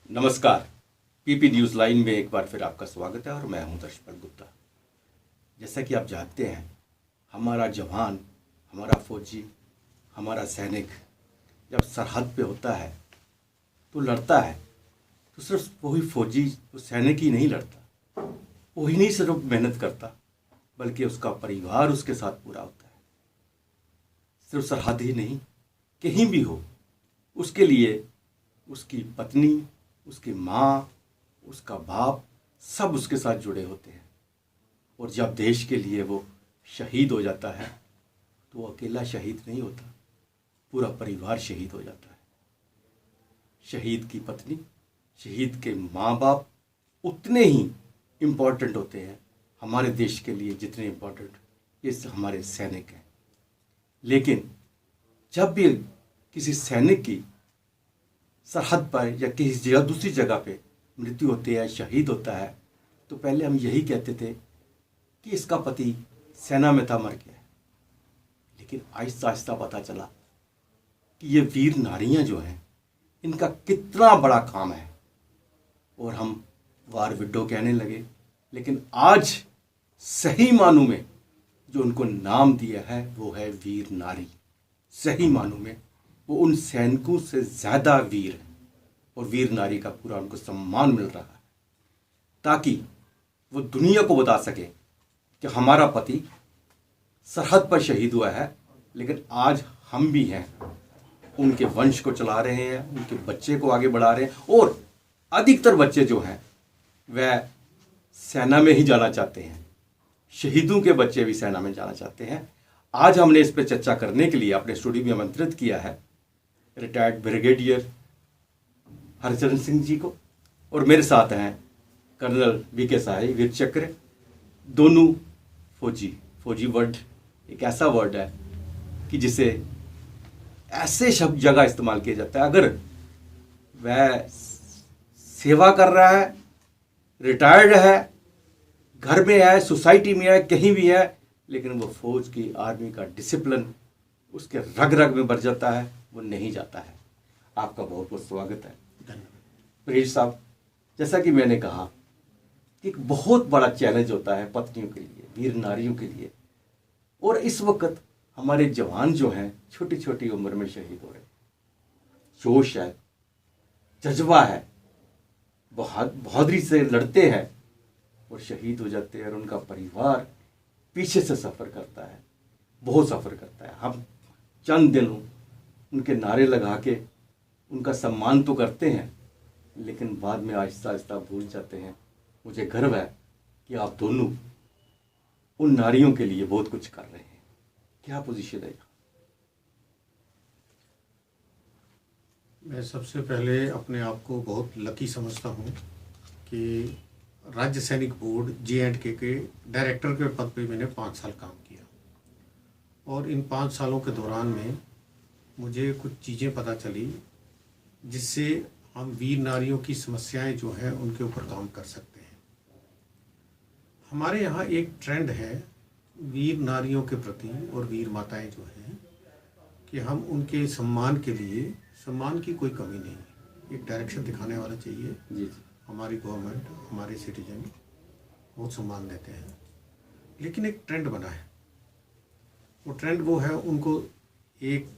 नमस्कार। PP news line में एक बार फिर आपका स्वागत है और मैं हूं दर्शपल गुप्ता। जैसा कि आप जानते हैं, हमारा जवान, हमारा फौजी, हमारा सैनिक जब सरहद पे होता है तो लड़ता है, तो सिर्फ वही फौजी, वो सैनिक ही नहीं लड़ता, वही नहीं सिर्फ मेहनत करता, बल्कि उसका परिवार उसके साथ पूरा होता है। सिर्फ सरहद ही नहीं, कहीं भी हो, उसके लिए उसकी पत्नी, उसकी माँ, उसका बाप, सब उसके साथ जुड़े होते हैं। और जब देश के लिए वो शहीद हो जाता है तो वो अकेला शहीद नहीं होता, पूरा परिवार शहीद हो जाता है। शहीद की पत्नी, शहीद के माँ बाप उतने ही इम्पोर्टेंट होते हैं हमारे देश के लिए जितने इम्पोर्टेंट इस हमारे सैनिक हैं। लेकिन जब भी किसी सैनिक की सरहद पर या किसी जगह दूसरी जगह पे मृत्यु होती है, शहीद होता है, तो पहले हम यही कहते थे कि इसका पति सेना में था, मर गया है। लेकिन आहिस्ता आहिस्ता पता चला कि ये वीर नारियां जो हैं, इनका कितना बड़ा काम है, और हम वार विडो कहने लगे। लेकिन आज सही मानों में जो उनको नाम दिया है वो है वीर नारी। सही मानों में वो उन सैनिकों से ज़्यादा वीर हैं और वीर नारी का पूरा उनको सम्मान मिल रहा है, ताकि वो दुनिया को बता सके कि हमारा पति सरहद पर शहीद हुआ है, लेकिन आज हम भी हैं, उनके वंश को चला रहे हैं, उनके बच्चे को आगे बढ़ा रहे हैं। और अधिकतर बच्चे जो हैं वह सेना में ही जाना चाहते हैं, शहीदों के बच्चे भी सेना में जाना चाहते हैं। आज हमने इस पर चर्चा करने के लिए अपने स्टूडियो में आमंत्रित किया है रिटायर्ड ब्रिगेडियर हरचरण सिंह जी को, और मेरे साथ हैं कर्नल वीके साही, वीर चक्र। दोनों फौजी वर्ड एक ऐसा वर्ड है कि जिसे ऐसे शब्द जगह इस्तेमाल किया जाता है, अगर वह सेवा कर रहा है, रिटायर्ड है, घर में है, सोसाइटी में है, कहीं भी है, लेकिन वो फौज की आर्मी का डिसिप्लिन उसके रग रग में भर जाता है, वो नहीं जाता है। आपका बहुत बहुत स्वागत है। धन्यवाद साहब। जैसा कि मैंने कहा कि एक बहुत बड़ा चैलेंज होता है पत्नियों के लिए, वीर नारियों के लिए, और इस वक्त हमारे जवान जो हैं छोटी छोटी उम्र में शहीद हो रहे हैं। जोश है, जज्बा है, बहादुरी से लड़ते हैं और शहीद हो जाते हैं, और उनका परिवार पीछे से सफ़र करता है, बहुत सफ़र करता है। हम चंद दिनों उनके नारे लगा के उनका सम्मान तो करते हैं, लेकिन बाद में आहिस्ता आहिस्ता भूल जाते हैं। मुझे गर्व है कि आप दोनों उन नारियों के लिए बहुत कुछ कर रहे हैं। क्या पोजीशन है? मैं सबसे पहले अपने आप को बहुत लकी समझता हूँ कि राज्य सैनिक बोर्ड J&K के डायरेक्टर के पद पे मैंने 5 साल काम किया, और इन 5 सालों के दौरान में मुझे कुछ चीज़ें पता चली जिससे हम वीर नारियों की समस्याएं जो हैं उनके ऊपर काम कर सकते हैं। हमारे यहाँ एक ट्रेंड है वीर नारियों के प्रति और वीर माताएं जो हैं कि हम उनके सम्मान के लिए, सम्मान की कोई कमी नहीं है, एक डायरेक्शन दिखाने वाला चाहिए। जी। हमारी गवर्नमेंट, हमारे सिटीजन बहुत सम्मान देते हैं, लेकिन एक ट्रेंड बना है। वो ट्रेंड वो है, उनको एक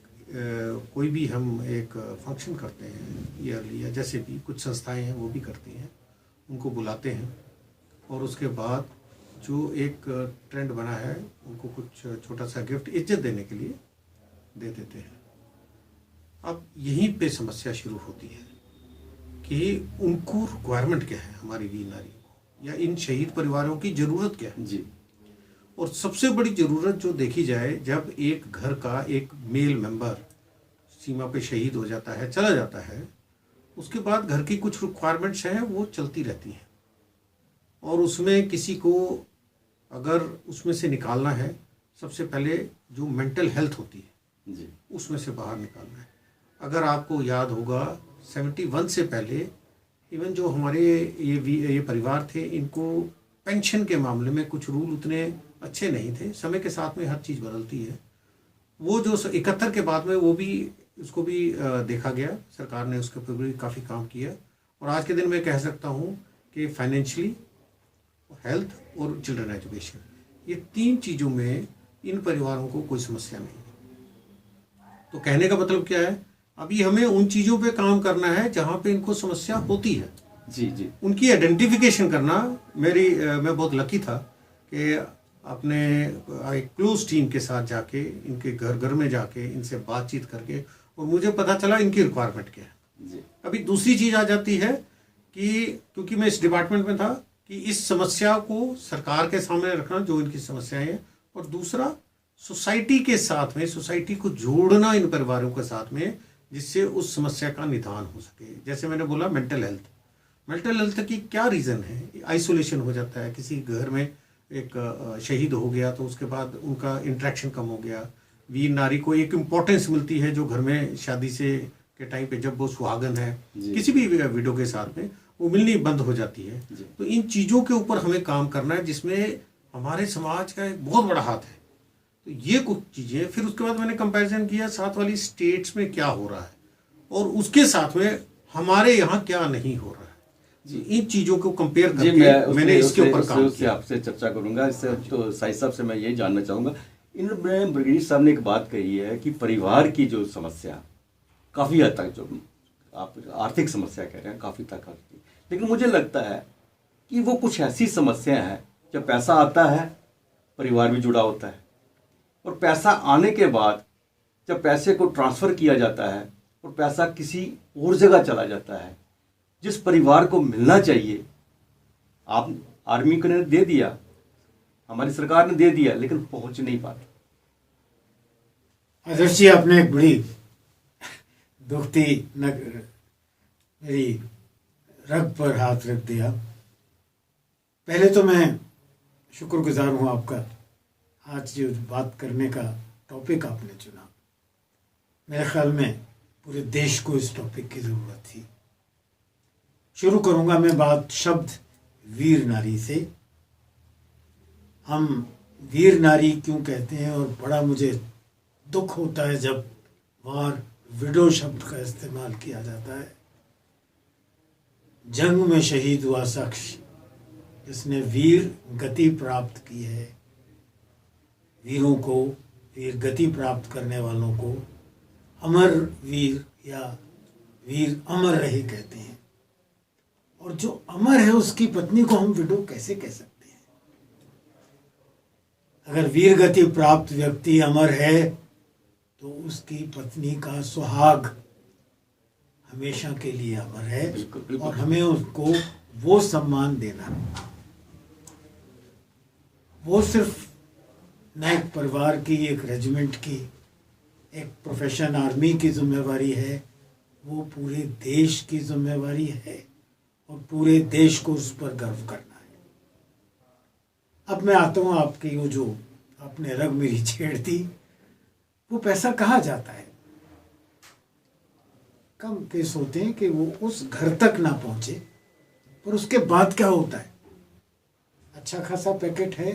कोई भी हम एक फंक्शन करते हैं ईयरली, या जैसे भी कुछ संस्थाएं हैं वो भी करती हैं, उनको बुलाते हैं, और उसके बाद जो एक ट्रेंड बना है उनको कुछ छोटा सा गिफ्ट इज्जत देने के लिए दे देते हैं। अब यहीं पे समस्या शुरू होती है कि उनको रिक्वायरमेंट क्या है, हमारी वीर नारियों को या इन शहीद परिवारों की ज़रूरत क्या है जी। और सबसे बड़ी ज़रूरत जो देखी जाए, जब एक घर का एक मेल मेंबर सीमा पे शहीद हो जाता है, चला जाता है, उसके बाद घर की कुछ रिक्वायरमेंट्स हैं वो चलती रहती हैं, और उसमें किसी को अगर उसमें से निकालना है, सबसे पहले जो मेंटल हेल्थ होती है जी, उसमें से बाहर निकालना है। अगर आपको याद होगा 71 से पहले इवन जो हमारे ये परिवार थे, इनको पेंशन के मामले में कुछ रूल उतने अच्छे नहीं थे। समय के साथ में हर चीज़ बदलती है। वो जो 71 के बाद में वो भी उसको भी देखा गया, सरकार ने उसके ऊपर भी काफ़ी काम किया, और आज के दिन मैं कह सकता हूँ कि फाइनेंशियली, हेल्थ और चिल्ड्रन एजुकेशन, ये 3 चीज़ों में इन परिवारों को कोई समस्या नहीं है। तो कहने का मतलब क्या है, अभी हमें उन चीज़ों पे काम करना है जहाँ पे इनको समस्या होती है। जी जी। उनकी आइडेंटिफिकेशन करना। मैं बहुत लकी था कि अपने एक क्लोज टीम के साथ जाके, इनके घर घर में जाके इनसे बातचीत करके, और मुझे पता चला इनकी रिक्वायरमेंट क्या है। जी। अभी दूसरी चीज़ आ जाती है कि क्योंकि मैं इस डिपार्टमेंट में था, कि इस समस्या को सरकार के सामने रखना जो इनकी समस्याएं हैं, और दूसरा सोसाइटी के साथ में, सोसाइटी को जोड़ना इन परिवारों के साथ में, जिससे उस समस्या का निदान हो सके। जैसे मैंने बोला मेंटल हेल्थ की क्या रीज़न है, आइसोलेशन हो जाता है, किसी घर में एक शहीद हो गया तो उसके बाद उनका इंटरेक्शन कम हो गया। वीर नारी को एक इम्पोर्टेंस मिलती है जो घर में शादी से के टाइम पे जब वो सुहागन है किसी भी विडो के साथ में, वो मिलनी बंद हो जाती है। तो इन चीज़ों के ऊपर हमें काम करना है, जिसमें हमारे समाज का एक बहुत बड़ा हाथ है। तो ये कुछ चीज़ें, फिर उसके बाद मैंने कंपैरिजन किया साथ वाली स्टेट्स में क्या हो रहा है और उसके साथ में हमारे यहाँ क्या नहीं हो रहा है। जी, इन चीज़ों को कंपेयर करके मैंने इसके ऊपर काम किया। आपसे चर्चा करूंगा इससे। तो साई साहब से मैं ये जानना चाहूँगा, इनमें ब्रिगेडियर साहब ने एक बात कही है कि परिवार की जो समस्या काफ़ी हद तक, जो आप आर्थिक समस्या कह रहे हैं, काफ़ी तक आती है, लेकिन मुझे लगता है कि वो कुछ ऐसी समस्या है, जब पैसा आता है परिवार भी जुड़ा होता है, और पैसा आने के बाद जब पैसे को ट्रांसफ़र किया जाता है और पैसा किसी और जगह चला जाता है, जिस परिवार को मिलना चाहिए, आप आर्मी को ने दे दिया, हमारी सरकार ने दे दिया, लेकिन पहुंच नहीं पाता। आदर्श जी, आपने एक बड़ी दुखती मेरी रग पर हाथ रख दिया। पहले तो मैं शुक्रगुजार हूँ आपका, आज जो बात करने का टॉपिक आपने चुना, मेरे ख्याल में पूरे देश को इस टॉपिक की ज़रूरत थी। शुरू करूँगा मैं बात शब्द वीर नारी से। हम वीर नारी क्यों कहते हैं, और बड़ा मुझे दुख होता है जब वार विडो शब्द का इस्तेमाल किया जाता है। जंग में शहीद हुआ शख्स जिसने वीर गति प्राप्त की है, वीरों को, वीर गति प्राप्त करने वालों को अमर वीर या वीर अमर रहे कहते हैं। और जो अमर है उसकी पत्नी को हम विडो कैसे कह सकते हैं? अगर वीर गति प्राप्त व्यक्ति अमर है तो उसकी पत्नी का सुहाग हमेशा के लिए अमर है। बिल्कुल, बिल्कुल। और हमें उसको वो सम्मान देना है। वो सिर्फ नायक परिवार की, एक रेजिमेंट की, एक प्रोफेशन आर्मी की जिम्मेवारी है, वो पूरे देश की जिम्मेवारी है और पूरे देश को उस पर गर्व करना है। अब मैं आता हूँ आपकी वो जो आपने रग मेरी छेड़ दी, वो पैसा कहाँ जाता है? कम केस होते हैं कि वो उस घर तक ना पहुँचे, पर उसके बाद क्या होता है? अच्छा खासा पैकेट है,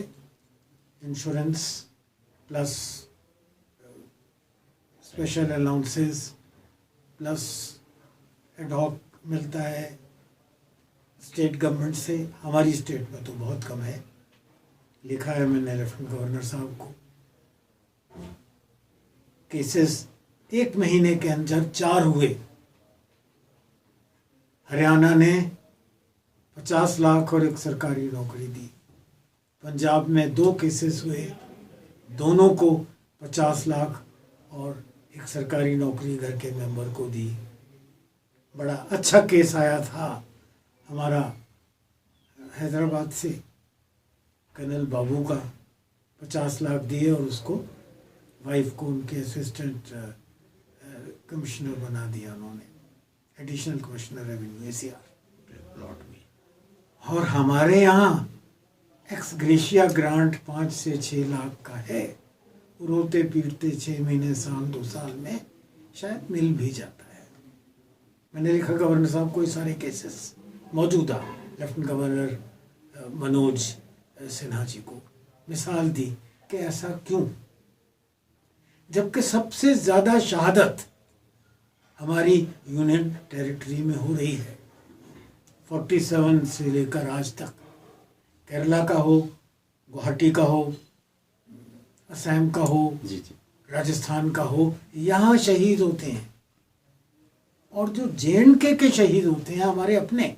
insurance plus special allowances plus ad hoc मिलता है स्टेट गवर्नमेंट से। हमारी स्टेट में तो बहुत कम है। लिखा है मैंने लेफ्टिनेंट गवर्नर साहब को, केसेस 1 महीने के अंदर 4 हुए। हरियाणा ने 50 लाख और एक सरकारी नौकरी दी। पंजाब में 2 केसेस हुए, दोनों को 50 लाख और एक सरकारी नौकरी घर के मेंबर को दी। बड़ा अच्छा केस आया था हमारा हैदराबाद से, कर्नल बाबू का 50 लाख दिए और उसको वाइफ को उनके असिस्टेंट कमिश्नर बना दिया उन्होंने, additional commissioner revenue ACR plot में। और हमारे यहाँ एक्स ग्रेशिया ग्रांट 5 से 6 लाख का है। रोते पीटते 6 महीने, साल 2 साल में शायद मिल भी जाता है। मैंने लिखा गवर्नर साहब को, सारे केसेस मौजूदा लेफ्टिनेंट गवर्नर मनोज सिन्हा जी को मिसाल दी कि ऐसा क्यों, जबकि सबसे ज़्यादा शहादत हमारी यूनियन टेरिटरी में हो रही है। 47 से लेकर आज तक, केरला का हो, गुवाहाटी का हो, असम का हो, जी जी राजस्थान का हो, यहाँ शहीद होते हैं। और जो JNK के शहीद होते हैं हमारे अपने,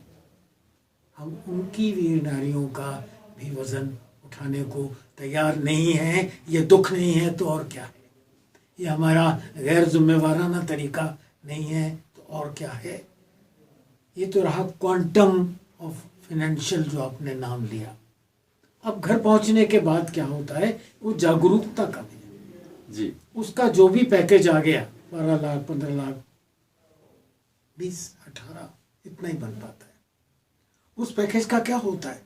हम उनकी वीर नारियों का भी वजन उठाने को तैयार नहीं हैं। ये दुख नहीं है तो और क्या है? ये हमारा गैर जिम्मेवाराना तरीका नहीं है तो और क्या है? ये तो रहा क्वांटम ऑफ फाइनेंशियल जो आपने नाम लिया। अब घर पहुंचने के बाद क्या होता है? वो जागरूकता कमी है। जी उसका जो भी पैकेज आ गया, 12 लाख, 15 लाख, 20, 18, इतना ही बन पाता है। उस पैकेज का क्या होता है?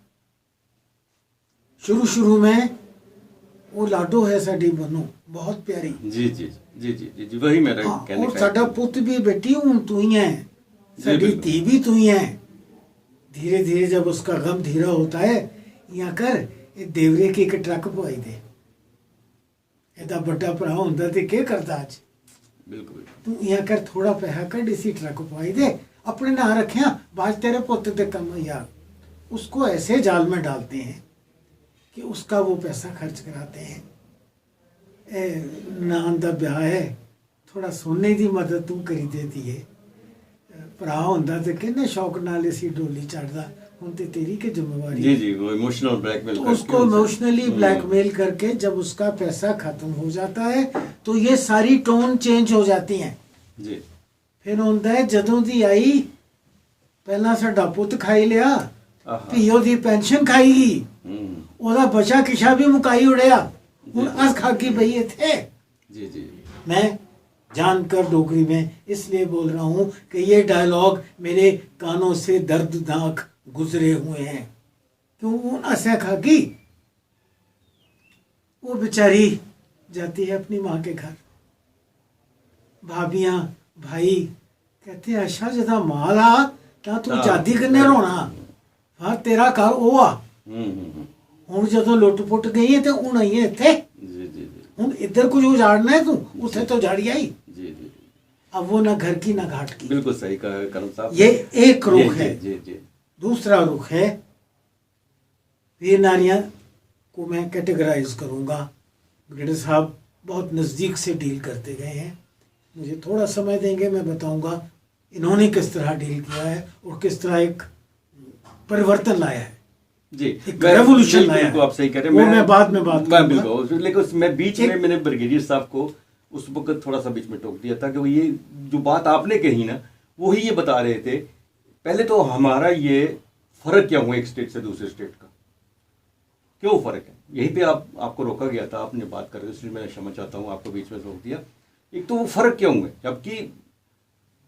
शुरू शुरू में वो लाडो है साडी बनो, बहुत प्यारी, जी जी जी जी जी जी वही मेरा हाँ, कहने और का साडा पुत भी बेटी हूं तू ही है, साडी बिल्कुल। धी भी तू ही है। धीरे धीरे जब उसका गम धीरा होता है, यहाँ कर ये देवरे की एक ट्रक पवाई दे, एदा बड़ा भरा होंदा ते के करता आज, बिल्कुल बिल्कुल। तू यहाँ कर थोड़ा पैसा कढ़ इसी ट्रक पवाई दे, अपने ना रखिया बाज तेरे पुत ते कम यार। उसको ऐसे जाल में डालते हैं कि उसका वो पैसा खर्च कराते हैं। नान दा ब्याह है, थोड़ा सोने की मदद तू करी देती है, भरा होंदा ते किन्ने शौक नाल इसी डोली चढ़दा, हुण ते तेरी के जिम्मेवारी जी है। जी वो इमोशनल ब्लैकमेल तो उसको इमोशनली ब्लैकमेल करके जब उसका पैसा खत्म हो जाता है तो ये सारी टोन चेंज हो जाती हैं। जी फिर होंदा है जदों दी आई, पहला साडा पुत खाई लिया, आहा। धीओ दी पेंशन खाई, हम्म, ओदा बचा किशा भी मुकाई उड़िया, हुण अस खाकी बईए थे। जी जी मैं जानकर डोगरी में इसलिए बोल रहा हूँ कि ये डायलॉग मेरे कानों से दर्दनाक गुजरे हुए हैं। क्यों? उन असा खाकी वो बेचारी जाती है अपनी माँ के घर, भाभियाँ भाई कहते हैं अच्छा जदा माल आ क्या तू हाँ। जादी कन्ने रोना, हाँ तेरा घर ओ आ, ਹੁਣ ਜਦੋਂ ਲੁੱਟ ਪੁੱਟ ਗਈ ਹੈ ਤੇ ਹੁਣ ਆਈ ਹੈ ਇੱਥੇ, जी जी जी ਹੁਣ ਇੱਧਰ ਕੁਝ ਉਜਾੜਨਾ है तू, ਉੱਥੇ तो उजाड़ी आई। जी जी अब वो ना घर की ना घाट की। बिल्कुल सही कहा करम साहब। ये एक रुख जी, है। जी जी दूसरा रुख है, वीर नारियां को मैं कैटेगराइज करूंगा। ब्रिगेडियर साहब बहुत नज़दीक से डील करते गए हैं, मुझे थोड़ा समय देंगे, मैं बताऊंगा इन्होंने किस तरह डील किया है और किस तरह एक परिवर्तन लाया है, जी एक रेवोल्यूशन बिल्कुल, लाया है। बिल्कुल आप सही कह रहे हैं। वो मैं बाद में बात मैं करूंगा। बिल्कुल, लेकिन मैं बीच में एक- मैंने ब्रिगेडियर साहब को उस वक्त थोड़ा सा बीच में टोक दिया था कि वो ये जो बात आपने कही ना वही ये बता रहे थे। पहले तो हमारा ये फर्क क्या हुआ एक स्टेट से दूसरे स्टेट का, क्यों फर्क है, यहीं पे आपको रोका गया था, आपने बात कर रहे थे, इसलिए मैं क्षमा चाहता हूँ आपको बीच में रोक दिया। एक तो वो फर्क क्यों हुए, जबकि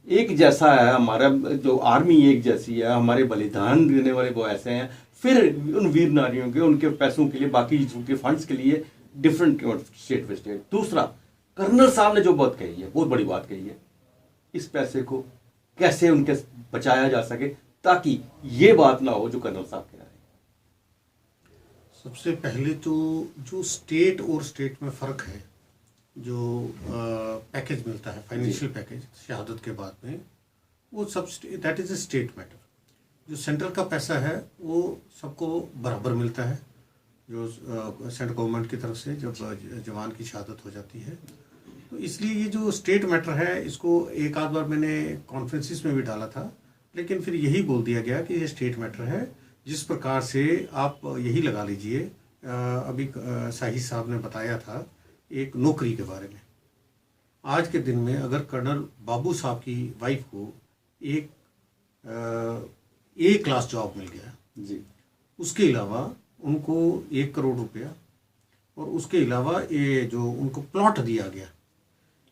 एक जैसा है हमारा, जो आर्मी एक जैसी है, हमारे बलिदान देने वाले वो ऐसे हैं, फिर उन वीर नारियों के उनके पैसों के लिए, बाकी उनके फंड्स के लिए डिफरेंट स्टेट पे स्टेट। दूसरा, कर्नल साहब ने जो बात कही है, बहुत बड़ी बात कही है, इस पैसे को कैसे उनके बचाया जा सके ताकि ये बात ना हो जो कर्नल साहब कह रहे हैं। सबसे पहले तो जो स्टेट और स्टेट में फ़र्क है, जो पैकेज मिलता है, फाइनेंशियल पैकेज शहादत के बाद में, वो सब that is a state matter. जो सेंट्रल का पैसा है वो सबको बराबर मिलता है, जो सेंट्रल गवर्नमेंट की तरफ से जब जवान की शहादत हो जाती है। तो इसलिए ये जो स्टेट मैटर है, इसको एक आध बार मैंने कॉन्फ्रेंसिस में भी डाला था, लेकिन फिर यही बोल दिया गया कि ये स्टेट मैटर है। जिस प्रकार से आप यही लगा लीजिए, अभी साहिद साहब ने बताया था एक नौकरी के बारे में। आज के दिन में अगर कर्नल बाबू साहब की वाइफ को एक ए क्लास जॉब मिल गया जी, उसके अलावा उनको 1 करोड़ रुपया, और उसके अलावा ये जो उनको प्लॉट दिया गया,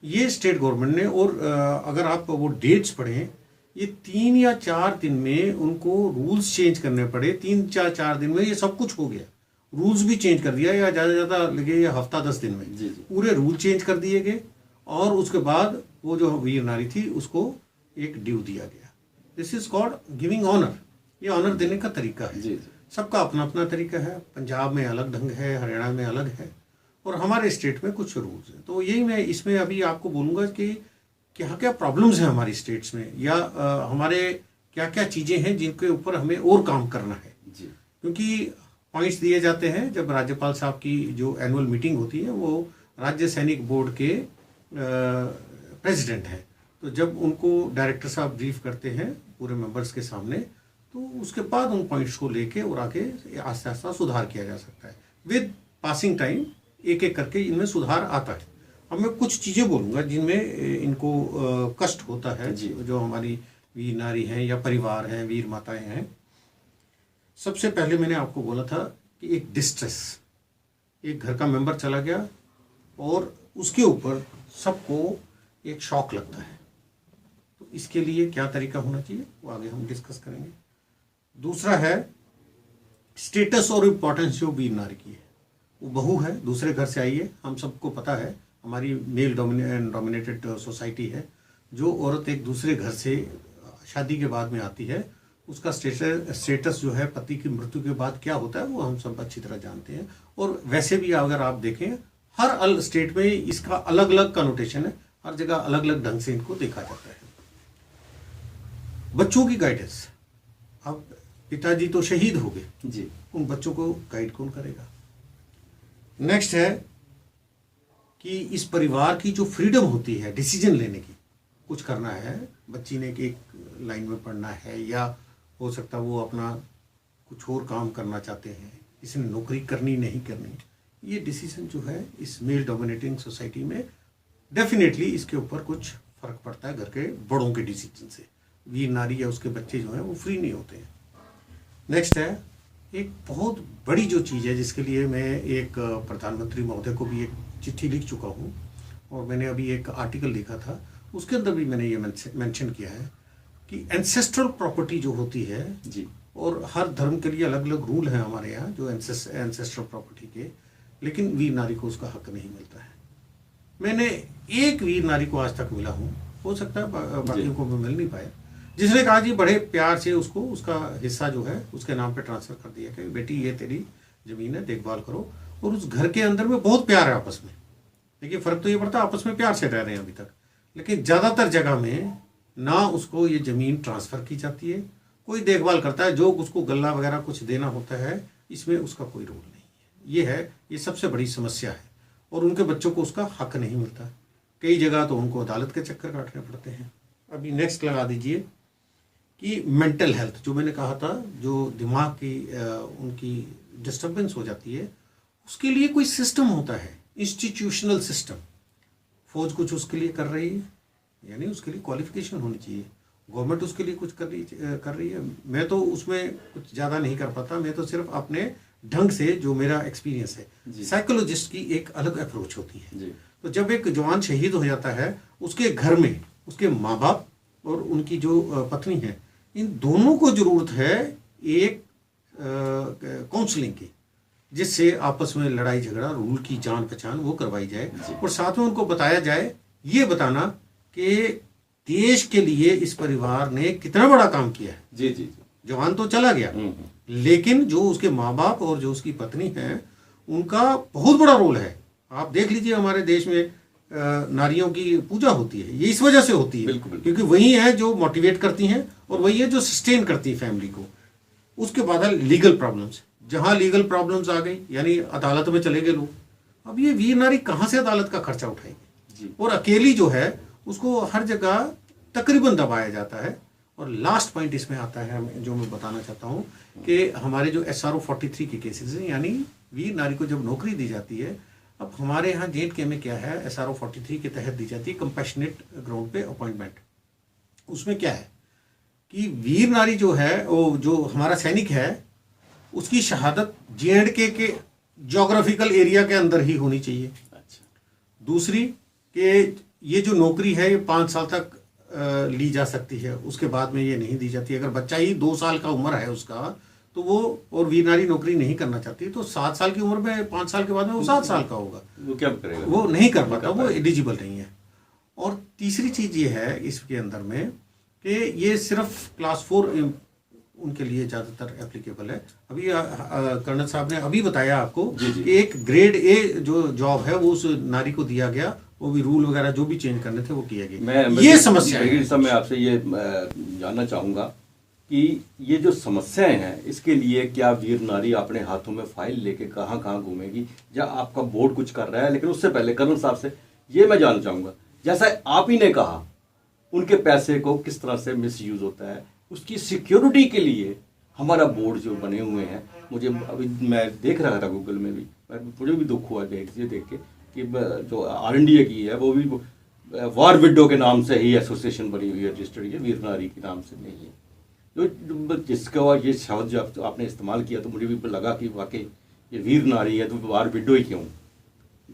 ये स्टेट गवर्नमेंट ने, और अगर आप वो डेट्स पढ़ें, ये 3 या 4 दिन में उनको रूल्स चेंज करने पड़े। 3-4 दिन में ये सब कुछ हो गया, रूल्स भी चेंज कर दिया, या ज़्यादा ज़्यादा लगे ये हफ्ता 10 दिन में जी, जी। पूरे रूल चेंज कर दिए गए। और उसके बाद वो जो वीर नारी थी उसको एक ड्यू दिया गया। This is called giving honour. ये ऑनर देने का तरीका है, जी, जी। सबका अपना अपना तरीका है। पंजाब में अलग ढंग है, हरियाणा में अलग है, और हमारे स्टेट में कुछ रूल्स हैं। तो यही मैं इसमें अभी आपको बोलूँगा कि क्या क्या प्रॉब्लम्स हैं हमारी स्टेट्स में, या हमारे क्या क्या चीज़ें हैं जिनके ऊपर हमें और काम करना है। जी क्योंकि पॉइंट्स दिए जाते हैं जब राज्यपाल साहब की जो एनुअल मीटिंग होती है, वो राज्य सैनिक बोर्ड के प्रेसिडेंट हैं, तो जब उनको डायरेक्टर साहब ब्रीफ करते हैं पूरे मेंबर्स के सामने, तो उसके बाद उन पॉइंट्स को लेके और आगे आस्ते आस्ते सुधार किया जा सकता है। विद पासिंग टाइम एक एक करके इनमें सुधार आता है। अब मैं कुछ चीज़ें बोलूँगा जिनमें इनको कष्ट होता है, जो हमारी वीर नारी हैं या परिवार हैं, वीर माताएं हैं। सबसे पहले मैंने आपको बोला था कि एक डिस्ट्रेस, एक घर का मेंबर चला गया और उसके ऊपर सबको एक शॉक लगता है, तो इसके लिए क्या तरीका होना चाहिए वो आगे हम डिस्कस करेंगे। दूसरा है स्टेटस और इम्पोर्टेंस जो वीर नारी की है। वो बहू है, दूसरे घर से आई है, हम सबको पता है हमारी मेल डोमिनेटेड सोसाइटी है। जो औरत एक दूसरे घर से शादी के बाद में आती है, उसका स्टेटस जो है पति की मृत्यु के बाद क्या होता है वो हम सब अच्छी तरह जानते हैं। और वैसे भी अगर आप देखें हर स्टेट में इसका अलग अलग कनोटेशन है, हर जगह अलग अलग ढंग से इनको देखा जाता है। बच्चों की गाइडेंस, अब पिताजी तो शहीद हो गए जी, उन बच्चों को गाइड कौन करेगा। नेक्स्ट है कि इस परिवार की जो फ्रीडम होती है डिसीजन लेने की, कुछ करना है, बच्ची ने एक लाइन में पढ़ना है या हो सकता है वो अपना कुछ और काम करना चाहते हैं, इसने नौकरी करनी नहीं करनी, ये डिसीजन जो है इस मेल डोमिनेटिंग सोसाइटी में डेफिनेटली इसके ऊपर कुछ फर्क पड़ता है घर के बड़ों के डिसीजन से। वीर नारी या उसके बच्चे जो हैं वो फ्री नहीं होते हैं। नेक्स्ट है एक बहुत बड़ी जो चीज़ है जिसके लिए मैं एक प्रधानमंत्री महोदय को भी एक चिट्ठी लिख चुका हूँ और मैंने अभी एक आर्टिकल लिखा था, उसके अंदर भी मैंने ये मेंशन किया है कि एंसेस्ट्रल प्रॉपर्टी जो होती है जी, और हर धर्म के लिए अलग अलग रूल हैं हमारे यहाँ जो एंसेस्ट्रल प्रॉपर्टी के, लेकिन वीर नारी को उसका हक नहीं मिलता है। मैंने एक वीर नारी को आज तक मिला हूँ, हो सकता है बाकियों को मैं मिल नहीं पाया, जिसने कहा जी बड़े प्यार से उसको उसका हिस्सा जो है उसके नाम पे ट्रांसफर कर दिया कि बेटी ये तेरी जमीन है, देखभाल करो। और उस घर के अंदर में बहुत प्यार है आपस में। देखिए फर्क तो ये पड़ता है आपस में प्यार से रह रहे हैं अभी तक, लेकिन ज़्यादातर जगह में ना उसको ये ज़मीन ट्रांसफ़र की जाती है, कोई देखभाल करता है, जो उसको गल्ला वगैरह कुछ देना होता है इसमें उसका कोई रोल नहीं है। ये सबसे बड़ी समस्या है और उनके बच्चों को उसका हक नहीं मिलता। कई जगह तो उनको अदालत के चक्कर काटने पड़ते हैं। अभी नेक्स्ट लगा दीजिए कि मेंटल हेल्थ, जो मैंने कहा था जो दिमाग की उनकी डिस्टर्बेंस हो जाती है, उसके लिए कोई सिस्टम होता है, इंस्टीट्यूशनल सिस्टम। फौज कुछ उसके लिए कर रही है, यानी उसके लिए क्वालिफिकेशन होनी चाहिए, गवर्नमेंट उसके लिए कुछ कर रही है। मैं तो उसमें कुछ ज़्यादा नहीं कर पाता, मैं तो सिर्फ अपने ढंग से जो मेरा एक्सपीरियंस है। साइकोलॉजिस्ट की एक अलग अप्रोच होती है जी। तो जब एक जवान शहीद हो जाता है, उसके घर में उसके माँ बाप और उनकी जो पत्नी है, इन दोनों को ज़रूरत है एक काउंसलिंग की, जिससे आपस में लड़ाई झगड़ा, रूल की जान पहचान वो करवाई जाए और साथ में उनको बताया जाए, ये बताना कि देश के लिए इस परिवार ने कितना बड़ा काम किया है। जी जी, जवान तो चला गया, लेकिन जो उसके माँ बाप और जो उसकी पत्नी है उनका बहुत बड़ा रोल है। आप देख लीजिए हमारे देश में नारियों की पूजा होती है, ये इस वजह से होती है क्योंकि वही है जो मोटिवेट करती हैं और वही है जो सस्टेन करती है फैमिली को। उसके बाद लीगल प्रॉब्लम्स, जहाँ लीगल प्रॉब्लम्स आ गई यानी अदालत में चले गए लोग, अब ये वीर नारी कहाँ से अदालत का खर्चा उठाएगी। और अकेली जो है उसको हर जगह तकरीबन दबाया जाता है। और लास्ट पॉइंट इसमें आता है जो मैं बताना चाहता हूँ कि हमारे जो SRO 43 के केसेस हैं, यानी वीर नारी को जब नौकरी दी जाती है, अब हमारे यहाँ JNK में क्या है, SRO 43 के तहत दी जाती है कंपैशनेट ग्राउंड पे अपॉइंटमेंट। उसमें क्या है कि वीर नारी जो है, वो जो हमारा सैनिक है, उसकी शहादत JNK के जोग्राफिकल एरिया के अंदर ही होनी चाहिए। अच्छा। दूसरी कि ये जो नौकरी है ये 5 साल तक ली जा सकती है, उसके बाद में ये नहीं दी जाती। अगर बच्चा ही 2 साल का उम्र है उसका, तो वो और वीर नारी नौकरी नहीं करना चाहती, तो 7 साल की उम्र में 5 साल के बाद में वो 7 साल का होगा, वो क्या करेगा, वो नहीं कर पाता, वो एलिजिबल नहीं है। और तीसरी चीज़ ये है इसके अंदर में कि ये सिर्फ क्लास 4 उनके लिए ज़्यादातर एप्लीकेबल है। अभी कर्नल साहब ने अभी बताया आपको कि एक ग्रेड A जो जॉब है वो उस नारी को दिया गया, वो भी रूल वगैरह जो भी चेंज करने थे वो किया गया। ये समस्या है। मैं आपसे ये जानना चाहूँगा कि ये जो समस्याएं हैं इसके लिए क्या वीर नारी अपने हाथों में फाइल लेके कहाँ कहाँ घूमेगी, या आपका बोर्ड कुछ कर रहा है? लेकिन उससे पहले कर्नल साहब से ये मैं जानना चाहूँगा, जैसा आप ही ने कहा उनके पैसे को किस तरह से मिसयूज होता है, उसकी सिक्योरिटी के लिए हमारा बोर्ड जो बने हुए हैं, मुझे अभी मैं देख रहा था गूगल में भी, मुझे भी दुख हुआ देख के कि जो RNDA की है वो भी वार विडो के नाम से ही एसोसिएशन बनी हुई है, रजिस्टर्ड, ये वीर नारी के नाम से नहीं है। जिसका ये शब्द जब आपने इस्तेमाल किया तो मुझे भी लगा कि वाकई ये वीर नारी है तो वार विडो ही क्यों।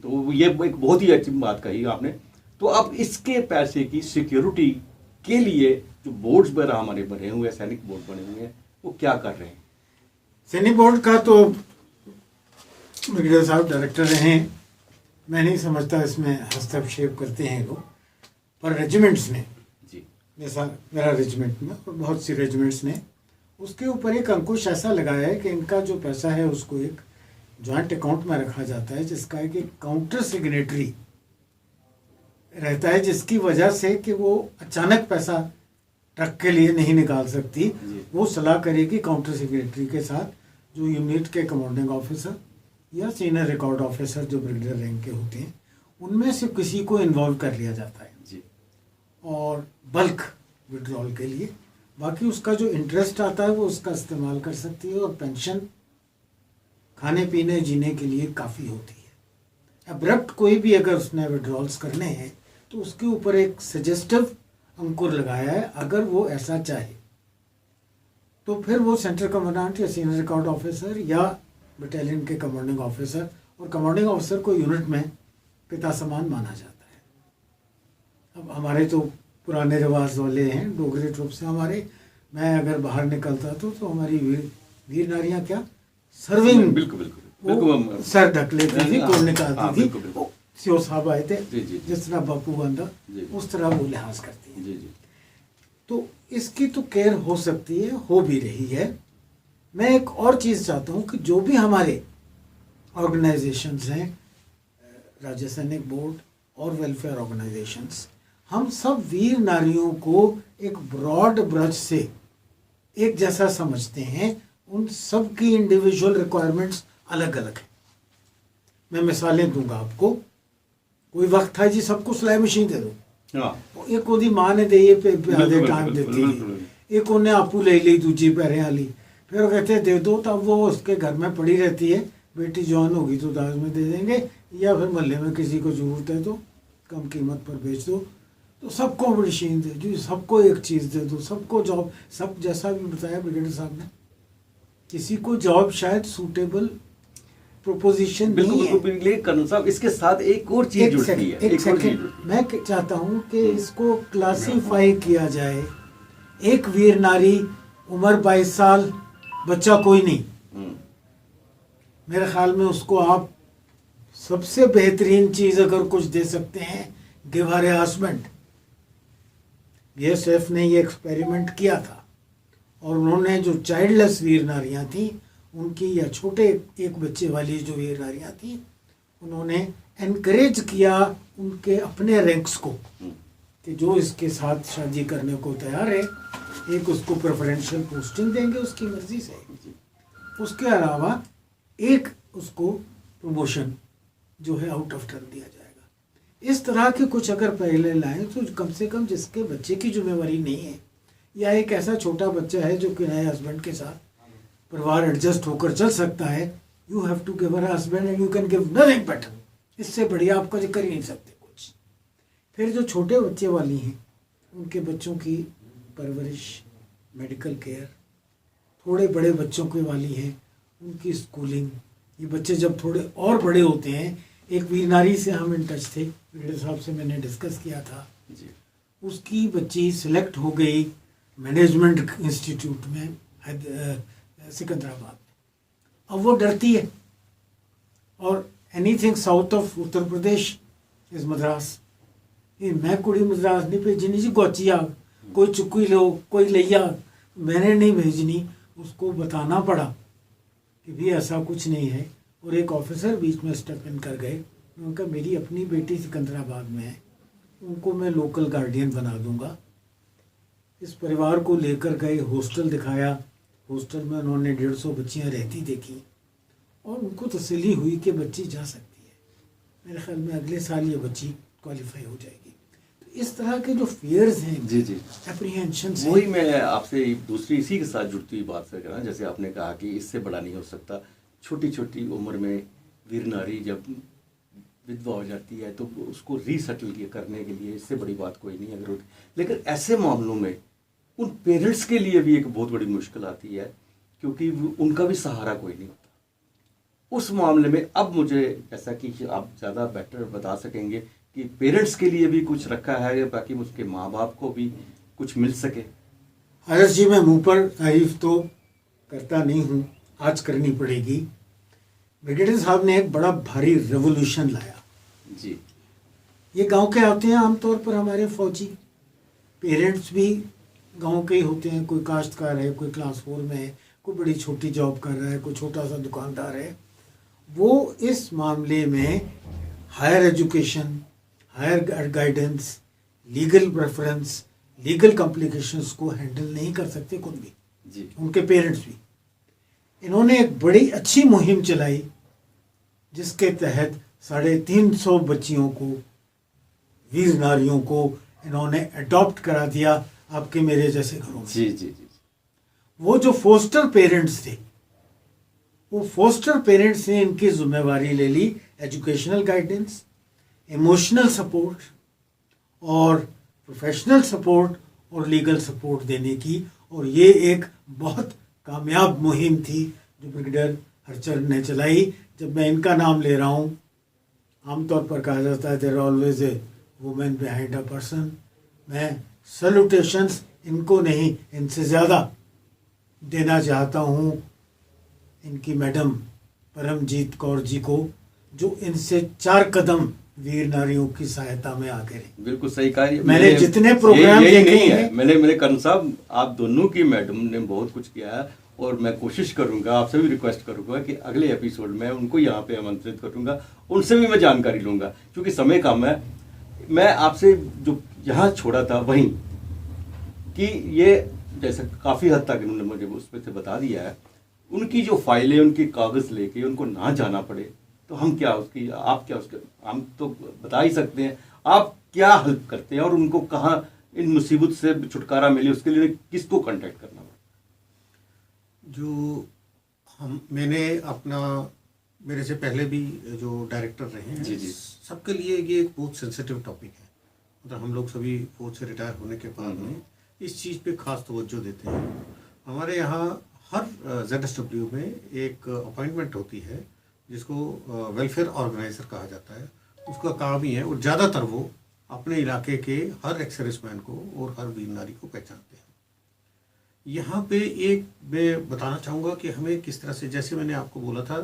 तो ये एक बहुत ही अच्छी बात कही आपने। तो अब इसके पैसे की सिक्योरिटी के लिए जो बोर्ड्स वगैरह हमारे बने हुए हैं, सैनिक बोर्ड बने हुए हैं, वो क्या कर रहे हैं? सैनिक बोर्ड का तो ब्रिगेडियर साहब डायरेक्टर रहे हैं, मैं नहीं समझता इसमें हस्तक्षेप करते हैं लोग, पर रेजिमेंट्स ने, जी, जैसा मेरा रेजिमेंट में और बहुत सी रेजिमेंट्स ने उसके ऊपर एक अंकुश ऐसा लगाया है कि इनका जो पैसा है उसको एक जॉइंट अकाउंट में रखा जाता है, जिसका एक काउंटर सिग्नेटरी रहता है, जिसकी वजह से कि वो अचानक पैसा ट्रक के लिए नहीं निकाल सकती, वो सलाह करेगी काउंटर सिग्नेटरी के साथ, जो यूनिट के कमांडिंग ऑफिसर या सीनियर रिकॉर्ड ऑफिसर जो ब्रिगेडियर रैंक के होते हैं, उनमें से किसी को इन्वॉल्व कर लिया जाता है जी, और बल्क विड्रॉल के लिए। बाकी उसका जो इंटरेस्ट आता है वो उसका इस्तेमाल कर सकती है, और पेंशन खाने पीने जीने के लिए काफ़ी होती है। अब्रप्ट कोई भी अगर उसने विड्रॉल्स करने हैं तो उसके ऊपर एक सजेस्टिव अंकुर लगाया है, अगर वो ऐसा चाहे तो फिर वो सेंट्रल कमांडेंट या सीनियर रिकॉर्ड ऑफिसर या बटालियन के कमांडिंग ऑफिसर, और कमांडिंग ऑफिसर को यूनिट में पिता समान माना जाता है। अब हमारे तो पुराने रिवाज वाले हैं डोगरी ट्रुप से हमारे, मैं अगर बाहर निकलता तो हमारी वीर नारियां क्या सर्विंग, बिल्कुल बिल्कुल सर ढक लेती थी, कोट निकालती हाँ, थी, बिल्कुल, बिल्कुल। सीओ साहब आए थे, जी, जी, जिस तरह बापू बांधा जी, उस तरह वो लिहाज करती है। जी जी, तो इसकी तो केयर हो सकती है, हो भी रही है। मैं एक और चीज़ चाहता हूँ कि जो भी हमारे ऑर्गेनाइजेशंस हैं, राज्य सैनिक बोर्ड और वेलफेयर ऑर्गेनाइजेशंस, हम सब वीर नारियों को एक ब्रॉड ब्रश से एक जैसा समझते हैं। उन सब की इंडिविजुअल रिक्वायरमेंट्स अलग अलग हैं। मैं मिसालें दूंगा आपको। कोई वक्त था जी सबको सिलाई मशीन दे दो, हाँ, एक ओदी मां ने दे पे आधे टाइम बिल्कुल, देती बिल्कुल। है, एक उन्हें आपू ले ली, दूजी पैरें वाली, फिर वो कहते दे दो, तब वो उसके घर में पड़ी रहती है, बेटी जवान होगी तो दाज में दे देंगे, या फिर मोहल्ले में किसी को जरूरत है तो कम कीमत पर बेच दो। तो सबको मशीन दे दो, सबको एक चीज़ दे दो, सबको जॉब, सब जैसा भी बताया ब्रिगेडियर साहब ने, किसी को जॉब शायद सूटेबल प्रोपोजिशन नहीं है। बिल्कुल कर्नल साहब, इसके साथ एक और चीज जुड़ती है, एक सेकंड, मैं चाहता हूं कि इसको क्लासीफाई किया जाए। एक वीर नारी, उम्र 22 साल, बच्चा कोई नहीं, मेरे ख्याल में उसको आप सबसे बेहतरीन चीज अगर कुछ दे सकते हैं, give her a husband. BSF ने ये एक्सपेरिमेंट किया था, और उन्होंने जो चाइल्डलेस वीर नारियां थी उनकी, या छोटे एक बच्चे वाली जो वीर नारियां थी, उन्होंने एनकरेज किया उनके अपने रैंक्स को कि जो इसके साथ शादी करने को तैयार है, एक उसको प्रेफरेंशियल पोस्टिंग देंगे उसकी मर्जी से, उसके अलावा एक उसको प्रमोशन जो है आउट ऑफ टर्न दिया जाएगा। इस तरह के कुछ अगर पहले लाएं तो कम से कम जिसके बच्चे की जिम्मेवारी नहीं है, या एक ऐसा छोटा बच्चा है जो कि नए हस्बैंड के साथ परिवार एडजस्ट होकर चल सकता है, you have to give her husband and you can give nothing better. इससे बढ़िया आप कुछ कर ही नहीं सकते कुछ। फिर जो छोटे बच्चे वाली हैं, उनके बच्चों की परवरिश, मेडिकल केयर, थोड़े बड़े बच्चों के वाली हैं, उनकी स्कूलिंग। ये बच्चे जब थोड़े और बड़े होते हैं, एक वीर नारी से हम इन टच थे, ब्रिगेडियर साहब से मैंने डिस्कस किया था, उसकी बच्ची सिलेक्ट हो गई मैनेजमेंट इंस्टीट्यूट में सिकंदराबाद में। अब वो डरती है, और anything south of Uttar Pradesh is Madras. ये मैं कुड़ी मद्रास नहीं भेजनी जी, गोचिया कोई चुक्की लो, कोई लिया, मैंने नहीं भेजनी। उसको बताना पड़ा कि भी ऐसा कुछ नहीं है, और एक ऑफिसर बीच में स्टेप इन कर गए। उनका मेरी अपनी बेटी सिकंदराबाद में है, उनको मैं लोकल गार्डियन बना दूंगा, इस परिवार को लेकर गए, हॉस्टल दिखाया। हॉस्टल में उन्होंने 150 बच्चियां रहती देखी और उनको तसल्ली हुई कि बच्ची जा सकती है। मेरे ख्याल में अगले साल ये बच्ची क्वालिफाई हो जाएगी। तो इस तरह के जो फियर्स हैं, जी जी, एप्रीहेंशंस वही मैं आपसे दूसरी इसी के साथ जुड़ती हुई बात से करा, जैसे आपने कहा कि इससे बड़ा नहीं हो सकता। छोटी छोटी उम्र में वीर नारी जब विधवा हो जाती है तो उसको रीसेटल करने के लिए इससे बड़ी बात कोई नहीं अगर होती। लेकिन ऐसे मामलों में उन पेरेंट्स के लिए भी एक बहुत बड़ी मुश्किल आती है, क्योंकि उनका भी सहारा कोई नहीं होता उस मामले में। अब मुझे ऐसा कि आप ज़्यादा बेटर बता सकेंगे कि पेरेंट्स के लिए भी कुछ रखा है ताकि उसके माँ बाप को भी कुछ मिल सके। आदर्श जी, मैं मुंह पर तारीफ तो करता नहीं हूँ, आज करनी पड़ेगी। ब्रिगेडियर साहब ने एक बड़ा भारी रेवोल्यूशन लाया। जी, ये गांव के होते हैं आमतौर पर हमारे फौजी, पेरेंट्स भी गांव के ही होते हैं। कोई काश्तकार है, कोई क्लास 4 में है, कोई बड़ी छोटी जॉब कर रहा है, कोई छोटा सा दुकानदार है। वो इस मामले में higher education, higher guidance, legal preference, legal complications को हैंडल नहीं कर सकते खुद भी, जी, उनके पेरेंट्स भी। इन्होंने एक बड़ी अच्छी मुहिम चलाई जिसके तहत 350 बच्चियों को, वीर नारियों को इन्होंने अडॉप्ट करा दिया आपके मेरे जैसे घरों में। जी, जी, जी, वो जो फोस्टर पेरेंट्स थे, वो फोस्टर पेरेंट्स ने इनकी जिम्मेवारी ले ली एजुकेशनल गाइडेंस, इमोशनल सपोर्ट और प्रोफेशनल सपोर्ट और लीगल सपोर्ट देने की। और ये एक बहुत कामयाब मुहिम थी जो ब्रिगेडियर हरचंद ने चलाई। जब मैं इनका नाम ले रहा हूँ, आमतौर पर कहा जाता है there always a women behind a person. मैं सैल्यूटेशंस इनको नहीं, इनसे ज़्यादा देना चाहता हूँ इनकी मैडम परमजीत कौर जी को, जो इनसे 4 कदम वीर नारियों की सहायता में आगे रही। बिल्कुल सही कहा। मैंने जितने प्रोग्राम यही देखे नहीं है, हैं, मेरे कर्ण साहब, आप दोनों की मैडम ने बहुत कुछ किया है और मैं कोशिश करूंगा, आपसे भी रिक्वेस्ट करूंगा कि अगले एपिसोड में उनको यहाँ पे आमंत्रित करूंगा, उनसे भी मैं जानकारी लूंगा, क्योंकि समय कम है। मैं आपसे जो यहाँ छोड़ा था वहीं कि ये जैसे काफ़ी हद तक इन्होंने मुझे उस पर से बता दिया है, उनकी जो फाइलें, उनके कागज़ लेके उनको ना जाना पड़े तो हम क्या उसकी, आप क्या उसके, हम तो बता ही सकते हैं आप क्या हेल्प करते हैं और उनको कहाँ इन मुसीबत से छुटकारा मिले, उसके लिए किसको कांटेक्ट करना पड़ा। जो मैंने अपना, मेरे से पहले भी जो डायरेक्टर रहे हैं, जी जी, सबके लिए ये एक बहुत सेंसिटिव टॉपिक है। मतलब हम लोग सभी फौज से रिटायर होने के बाद में इस चीज़ पे खास तवज्जो देते हैं। हमारे यहाँ हर ZSW में एक अपॉइंटमेंट होती है जिसको वेलफेयर ऑर्गेनाइजर कहा जाता है। उसका काम ही है, और ज़्यादातर वो अपने इलाके के हर एक्स सर्विसमैन को और हर वीर नारी को पहचानते हैं। यहाँ पे एक मैं बताना चाहूँगा कि हमें किस तरह से, जैसे मैंने आपको बोला था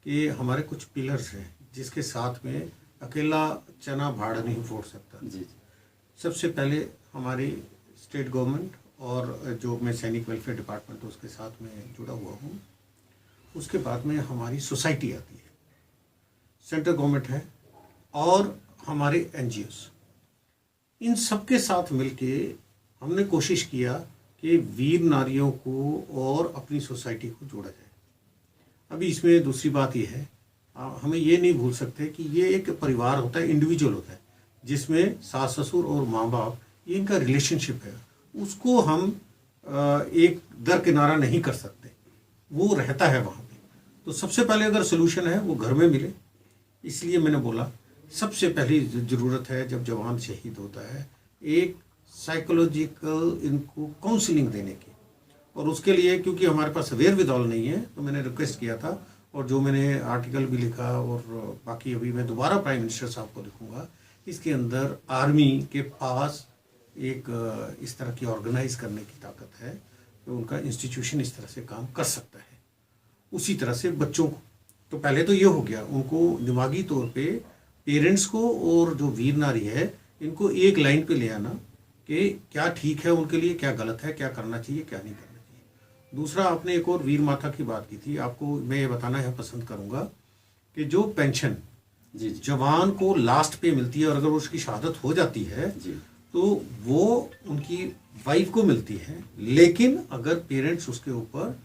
कि हमारे कुछ पिलर्स हैं जिसके साथ में अकेला चना भाड़ नहीं फोड़ सकता। जी जी, सबसे पहले हमारी स्टेट गवर्नमेंट और जो मैं सैनिक वेलफेयर डिपार्टमेंट उसके साथ में जुड़ा हुआ हूँ। उसके बाद में हमारी सोसाइटी आती है, सेंट्रल गवर्नमेंट है और हमारे NGOs। इन सबके साथ मिलके हमने कोशिश किया कि वीर नारियों को और अपनी सोसाइटी को जोड़ा जाए। अभी इसमें दूसरी बात यह है, हमें ये नहीं भूल सकते कि ये एक परिवार होता है, इंडिविजुअल होता है, जिसमें सास ससुर और माँ बाप, ये इनका रिलेशनशिप है। उसको हम एक दरकिनारा नहीं कर सकते, वो रहता है वहाँ पे। तो सबसे पहले अगर सोल्यूशन है वो घर में मिले। इसलिए मैंने बोला सबसे पहली ज़रूरत है जब जवान शहीद होता है, एक साइकोलॉजिकल इनको काउंसलिंग देने की। और उसके लिए क्योंकि हमारे पास वेयर विदॉल नहीं है, तो मैंने रिक्वेस्ट किया था, और जो मैंने आर्टिकल भी लिखा और बाकी अभी मैं दोबारा प्राइम मिनिस्टर साहब को लिखूंगा, इसके अंदर आर्मी के पास एक इस तरह की ऑर्गेनाइज करने की ताकत है कि उनका इंस्टीट्यूशन इस तरह से काम कर सकता है। उसी तरह से बच्चों को, तो पहले तो ये हो गया, उनको दिमागी तौर पे पेरेंट्स को और जो वीर नारी है इनको एक लाइन पे ले आना कि क्या ठीक है उनके लिए, क्या गलत है, क्या करना चाहिए, क्या नहीं करना चाहिए। दूसरा, आपने एक और वीर माता की बात की थी, आपको मैं ये बताना है पसंद करूँगा कि जो पेंशन जी, जवान को लास्ट पे मिलती है और अगर उसकी शहादत हो जाती है जी, तो तो वो उनकी वाइफ को मिलती है, लेकिन अगर पेरेंट्स उसके ऊपर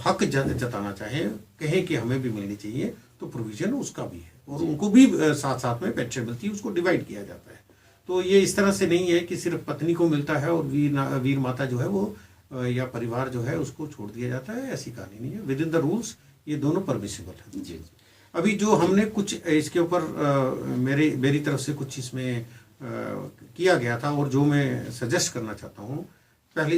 हक जताना चाहें, कहें कि हमें भी मिलनी चाहिए, तो प्रोविजन उसका भी है और उनको भी साथ साथ में पेंशन मिलती है, उसको डिवाइड किया जाता है। तो ये इस तरह से नहीं है कि सिर्फ पत्नी को मिलता है और वीर माता जो है वो या परिवार जो है उसको छोड़ दिया जाता है, ऐसी कहानी नहीं है। विद इन द रूल्स ये दोनों परमिसिबल है। जी। अभी जो हमने कुछ इसके ऊपर मेरी तरफ से कुछ इसमें किया गया था और जो मैं सजेस्ट करना चाहता हूँ,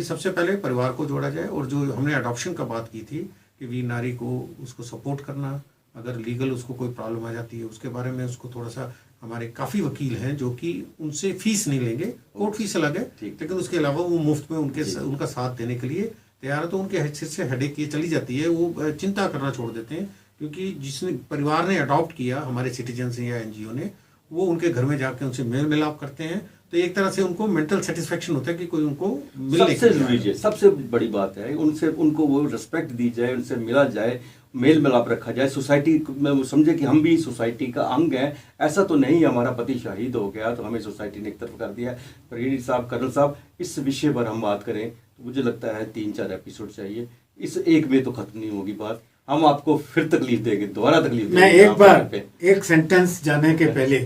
सबसे पहले परिवार को जोड़ा जाए, और जो हमने अडॉप्शन का बात की थी कि वीर नारी को उसको सपोर्ट करना, अगर लीगल उसको कोई प्रॉब्लम आ जाती है उसके बारे में उसको थोड़ा सा, हमारे काफ़ी वकील हैं जो कि उनसे फीस नहीं लेंगे, कोर्ट फीस अलग है, लेकिन उसके अलावा वो मुफ्त में उनका साथ देने के लिए तैयार है। तो उनके सिर से हेडेक ये चली जाती है, वो चिंता करना छोड़ देते हैं, क्योंकि जिसने परिवार ने अडॉप्ट किया, हमारे सिटीजन या एनजीओ ने, वो उनके घर में जाके उनसे मेल मिलाप करते हैं, तो एक तरह से उनको मेंटल सेटिस्फेक्शन होता है कि कोई उनको मिलने सबसे जरूरी है, सबसे बड़ी बात है उनको वो रिस्पेक्ट दी जाए, उनसे मिला जाए, मेल मिलाप रखा जाए, सोसाइटी में वो समझे कि हम भी सोसाइटी का अंग हैं। ऐसा तो नहीं हमारा पति शहीद हो गया तो हमें सोसाइटी ने एक तरफ कर दिया। पर साहब, कर्नल साहब, इस विषय पर हम बात करें तो मुझे लगता है 3-4 एपिसोड चाहिए, इस एक में तो खत्म नहीं होगी बात। हम आपको फिर तकलीफ देंगे, दोबारा तकलीफ देंगे। मैं एक बार एक सेंटेंस जाने के पहले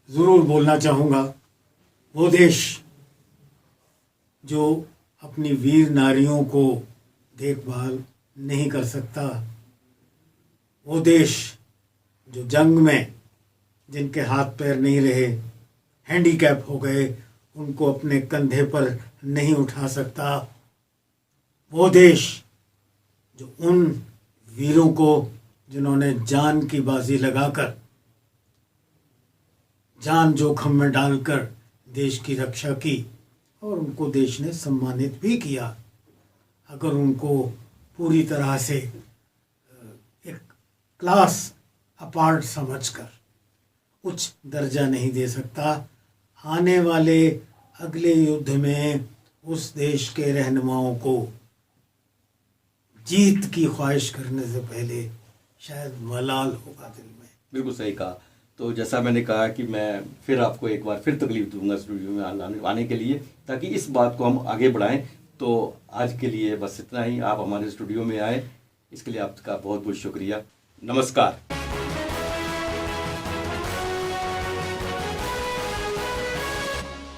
जरूर बोलना चाहूँगा, वो देश जो अपनी वीर नारियों को देखभाल नहीं कर सकता, वो देश जो जंग में जिनके हाथ पैर नहीं रहे, हैंडीकैप हो गए, उनको अपने कंधे पर नहीं उठा सकता, वो देश जो उन वीरों को जिन्होंने जान की बाजी लगाकर, जान जोखिम में डालकर देश की रक्षा की, और उनको देश ने सम्मानित भी किया, अगर उनको पूरी तरह से एक क्लास अपार्ट समझकर उच्च दर्जा नहीं दे सकता, आने वाले अगले युद्ध में उस देश के रहनुमाओं को जीत की ख्वाहिश करने से पहले शायद मलाल होगा दिल में। बिल्कुल सही कहा। तो जैसा मैंने कहा कि मैं फिर आपको एक बार फिर तकलीफ दूंगा स्टूडियो में आने के लिए, ताकि इस बात को हम आगे बढ़ाएं। तो आज के लिए बस इतना ही। आप हमारे स्टूडियो में आए, इसके लिए आपका बहुत बहुत शुक्रिया। नमस्कार।